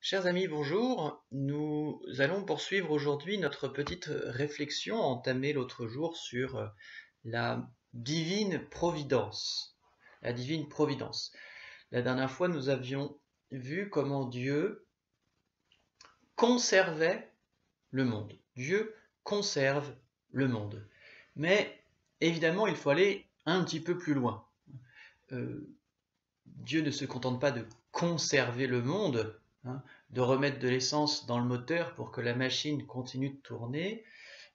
Chers amis, bonjour. Nous allons poursuivre aujourd'hui notre petite réflexion entamée l'autre jour sur la divine providence. La divine providence. La dernière fois, nous avions vu comment Dieu conservait le monde. Dieu conserve le monde. Mais évidemment, il faut aller un petit peu plus loin. Dieu ne se contente pas de conserver le monde, de remettre de l'essence dans le moteur pour que la machine continue de tourner.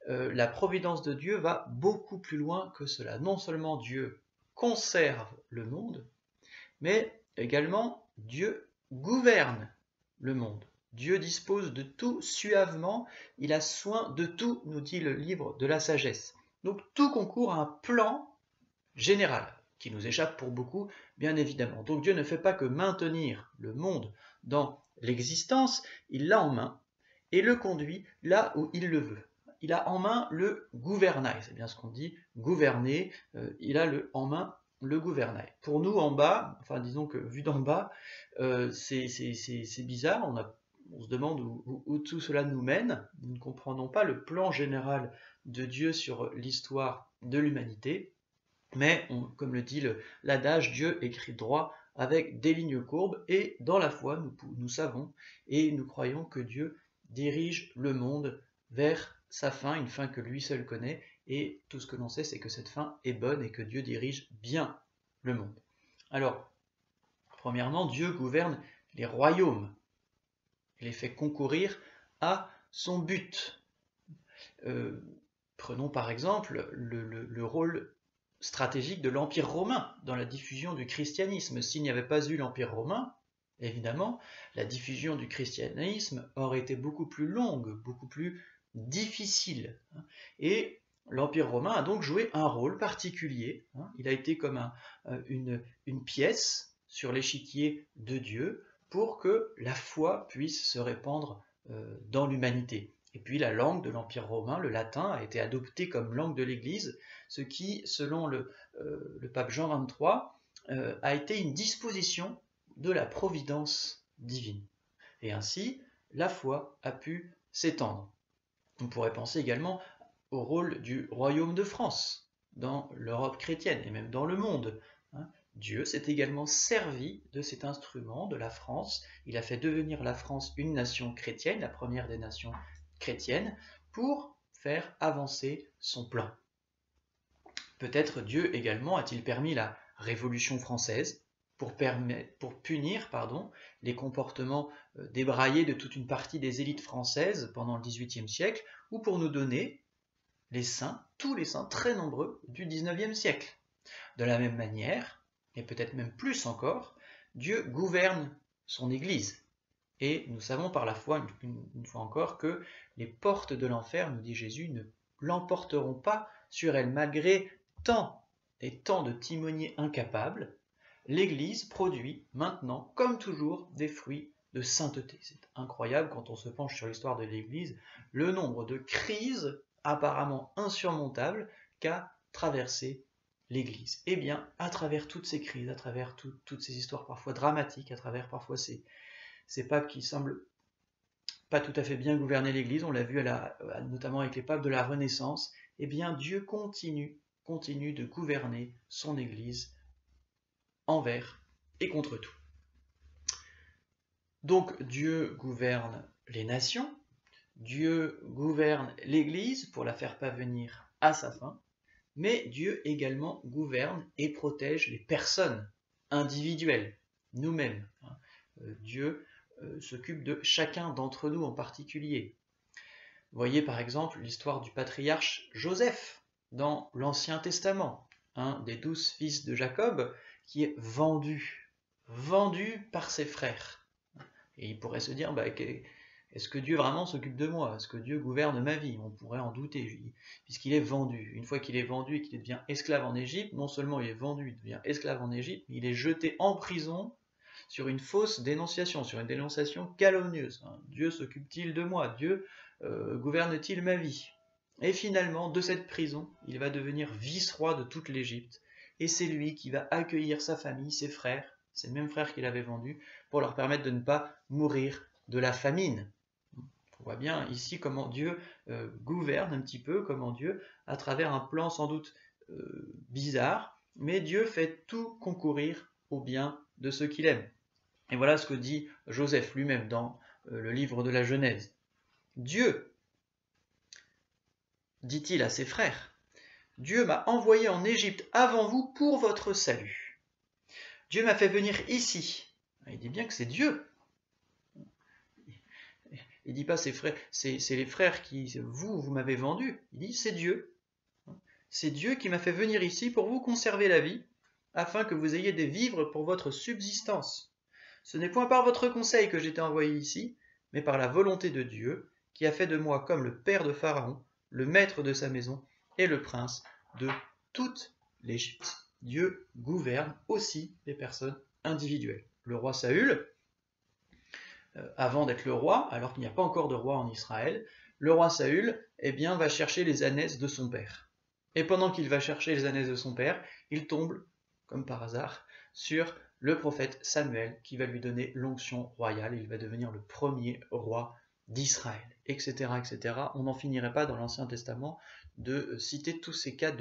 La providence de Dieu va beaucoup plus loin que cela. Non seulement Dieu conserve le monde, mais également Dieu gouverne le monde. Dieu dispose de tout suavement, il a soin de tout, nous dit le livre de la sagesse. Donc tout concourt à un plan général, qui nous échappe pour beaucoup, bien évidemment. Donc Dieu ne fait pas que maintenir le monde dans l'existence, il l'a en main et le conduit là où il le veut. Il a en main le gouvernail, c'est bien ce qu'on dit, gouverner, il a en main le gouvernail. Pour nous en bas, enfin disons que vu d'en bas, c'est bizarre, on se demande où tout cela nous mène, nous ne comprenons pas le plan général de Dieu sur l'histoire de l'humanité. Mais, comme le dit l'adage, Dieu écrit droit avec des lignes courbes, et dans la foi, nous savons et nous croyons que Dieu dirige le monde vers sa fin, une fin que lui seul connaît, et tout ce que l'on sait, c'est que cette fin est bonne et que Dieu dirige bien le monde. Alors, premièrement, Dieu gouverne les royaumes, il les fait concourir à son but. Prenons par exemple le rôle stratégique de l'Empire romain dans la diffusion du christianisme. S'il n'y avait pas eu l'Empire romain, évidemment, la diffusion du christianisme aurait été beaucoup plus longue, beaucoup plus difficile. Et l'Empire romain a donc joué un rôle particulier. Il a été comme une pièce sur l'échiquier de Dieu pour que la foi puisse se répandre dans l'humanité. Et puis la langue de l'Empire romain, le latin, a été adoptée comme langue de l'Église, ce qui, selon le pape Jean XXIII, a été une disposition de la providence divine. Et ainsi, la foi a pu s'étendre. On pourrait penser également au rôle du royaume de France dans l'Europe chrétienne et même dans le monde. Dieu s'est également servi de cet instrument, de la France. Il a fait devenir la France une nation chrétienne, la première des nations chrétiennes, pour faire avancer son plan. Peut-être Dieu également a-t-il permis la Révolution française pour punir les comportements débraillés de toute une partie des élites françaises pendant le XVIIIe siècle, ou pour nous donner les saints, tous les saints très nombreux du XIXe siècle. De la même manière, et peut-être même plus encore, Dieu gouverne son Église. Et nous savons par la foi, une fois encore, que les portes de l'enfer, nous dit Jésus, ne l'emporteront pas sur elle, malgré tant et tant de timoniers incapables. L'Église produit maintenant, comme toujours, des fruits de sainteté. C'est incroyable quand on se penche sur l'histoire de l'Église, le nombre de crises apparemment insurmontables qu'a traversé l'Église. Eh bien, à travers toutes ces crises, à travers toutes ces histoires parfois dramatiques, à travers parfois ces papes qui semblent pas tout à fait bien gouverner l'Église, on l'a vu notamment avec les papes de la Renaissance, eh bien Dieu continue de gouverner son Église envers et contre tout. Donc Dieu gouverne les nations, Dieu gouverne l'Église pour la faire parvenir à sa fin, mais Dieu également gouverne et protège les personnes individuelles, nous-mêmes. Dieu s'occupe de chacun d'entre nous en particulier. Voyez par exemple l'histoire du patriarche Joseph dans l'Ancien Testament, un des 12 fils de Jacob qui est vendu par ses frères. Et il pourrait se dire, est-ce que Dieu vraiment s'occupe de moi? Est-ce que Dieu gouverne ma vie? On pourrait en douter, puisqu'il est vendu. Une fois qu'il est vendu et qu'il devient esclave en Égypte, non seulement il est vendu, il devient esclave en Égypte, mais il est jeté en prison sur une fausse dénonciation, sur une dénonciation calomnieuse. Dieu s'occupe-t-il de moi? Dieu gouverne-t-il ma vie? Et finalement, de cette prison, il va devenir vice-roi de toute l'Égypte. Et c'est lui qui va accueillir sa famille, ses frères, ces mêmes frères qu'il avait vendus, pour leur permettre de ne pas mourir de la famine. On voit bien ici comment Dieu gouverne un petit peu, comment Dieu, à travers un plan sans doute bizarre, mais Dieu fait tout concourir au bien de ceux qu'il aime. Et voilà ce que dit Joseph lui-même dans le livre de la Genèse. Dieu, dit-il à ses frères, Dieu m'a envoyé en Égypte avant vous pour votre salut. Dieu m'a fait venir ici. Il dit bien que c'est Dieu. Il ne dit pas c'est les frères qui, vous m'avez vendu. Il dit c'est Dieu. C'est Dieu qui m'a fait venir ici pour vous conserver la vie, afin que vous ayez des vivres pour votre subsistance. Ce n'est point par votre conseil que j'étais envoyé ici, mais par la volonté de Dieu, qui a fait de moi comme le père de Pharaon, le maître de sa maison et le prince de toute l'Égypte. Dieu gouverne aussi les personnes individuelles. Le roi Saül, avant d'être le roi, alors qu'il n'y a pas encore de roi en Israël, le roi Saül va chercher les ânesses de son père. Et pendant qu'il va chercher les ânesses de son père, il tombe, comme par hasard, sur le prophète Samuel qui va lui donner l'onction royale. Il va devenir le premier roi d'Israël, etc., etc. On n'en finirait pas dans l'Ancien Testament de citer tous ces cas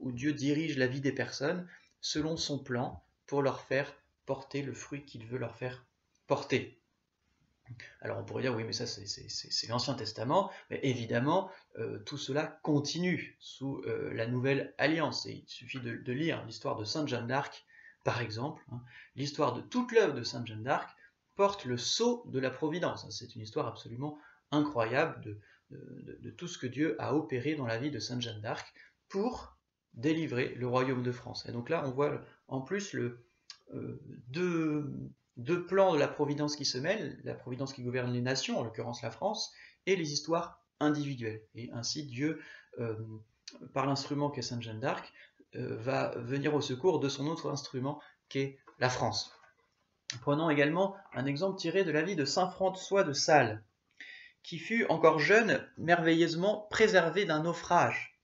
où Dieu dirige la vie des personnes selon son plan pour leur faire porter le fruit qu'il veut leur faire porter. Alors on pourrait dire, oui, mais ça c'est l'Ancien Testament, mais évidemment, tout cela continue sous la Nouvelle Alliance. Et il suffit de lire l'histoire de Sainte Jeanne d'Arc, par exemple. L'histoire de toute l'œuvre de Sainte Jeanne d'Arc porte le sceau de la Providence. C'est une histoire absolument incroyable de tout ce que Dieu a opéré dans la vie de Sainte Jeanne d'Arc pour délivrer le royaume de France. Et donc là, on voit en plus deux plans de la providence qui se mêlent, la providence qui gouverne les nations, en l'occurrence la France, et les histoires individuelles. Et ainsi Dieu, par l'instrument qu'est Sainte Jeanne d'Arc, va venir au secours de son autre instrument qu'est la France. Prenons également un exemple tiré de la vie de saint François de Sales, qui fut encore jeune, merveilleusement préservé d'un naufrage.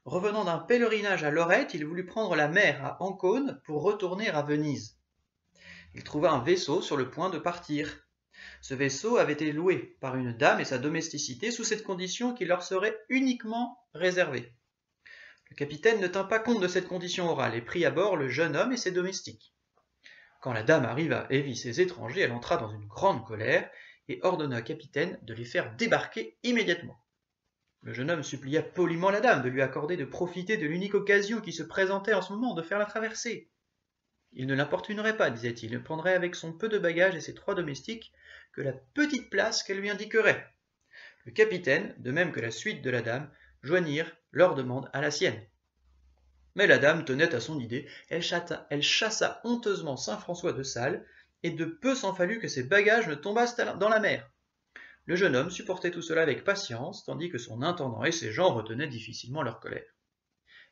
Revenant d'un pèlerinage à Lorette, il voulut prendre la mer à Ancône pour retourner à Venise. Il trouva un vaisseau sur le point de partir. Ce vaisseau avait été loué par une dame et sa domesticité sous cette condition qui leur serait uniquement réservée. Le capitaine ne tint pas compte de cette condition orale et prit à bord le jeune homme et ses domestiques. Quand la dame arriva et vit ces étrangers, elle entra dans une grande colère et ordonna au capitaine de les faire débarquer immédiatement. Le jeune homme supplia poliment la dame de lui accorder de profiter de l'unique occasion qui se présentait en ce moment de faire la traversée. Il ne l'importunerait pas, disait-il, il prendrait avec son peu de bagages et ses 3 domestiques que la petite place qu'elle lui indiquerait. Le capitaine, de même que la suite de la dame, joignirent leur demande à la sienne. Mais la dame tenait à son idée, elle chassa honteusement saint François de Sales, et de peu s'en fallut que ses bagages ne tombassent dans la mer. Le jeune homme supportait tout cela avec patience, tandis que son intendant et ses gens retenaient difficilement leur colère.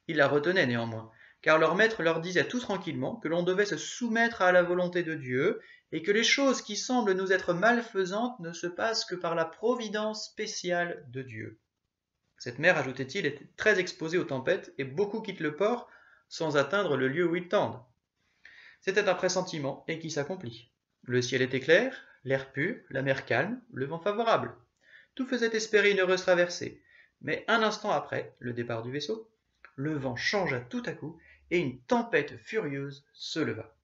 Ils la retenaient néanmoins, car leur maître leur disait tout tranquillement que l'on devait se soumettre à la volonté de Dieu, et que les choses qui semblent nous être malfaisantes ne se passent que par la providence spéciale de Dieu. Cette mer, ajoutait-il, était très exposée aux tempêtes, et beaucoup quittent le port sans atteindre le lieu où ils tendent. C'était un pressentiment, et qui s'accomplit. Le ciel était clair, l'air pur, la mer calme, le vent favorable. Tout faisait espérer une heureuse traversée, mais un instant après le départ du vaisseau, le vent changea tout à coup, et une tempête furieuse se leva.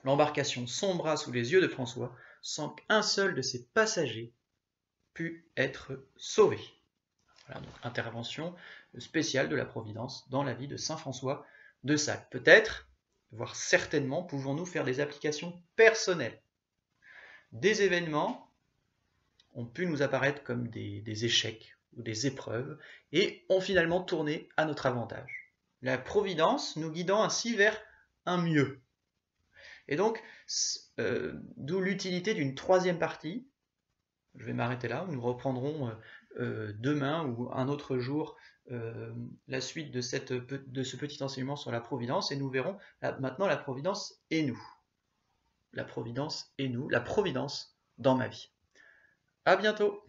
L'embarcation sombra sous les yeux de François, sans qu'un seul de ses passagers pût être sauvé. Voilà, donc intervention spéciale de la Providence dans la vie de saint François de Sales. Peut-être, voire certainement, pouvons-nous faire des applications personnelles. Des événements ont pu nous apparaître comme des échecs ou des épreuves et ont finalement tourné à notre avantage. La Providence nous guidant ainsi vers un mieux. Et donc, d'où l'utilité d'une 3e partie. Je vais m'arrêter là, nous reprendrons demain ou un autre jour la suite de ce petit enseignement sur la Providence et nous verrons maintenant la Providence et nous. La Providence et nous, la Providence dans ma vie. À bientôt!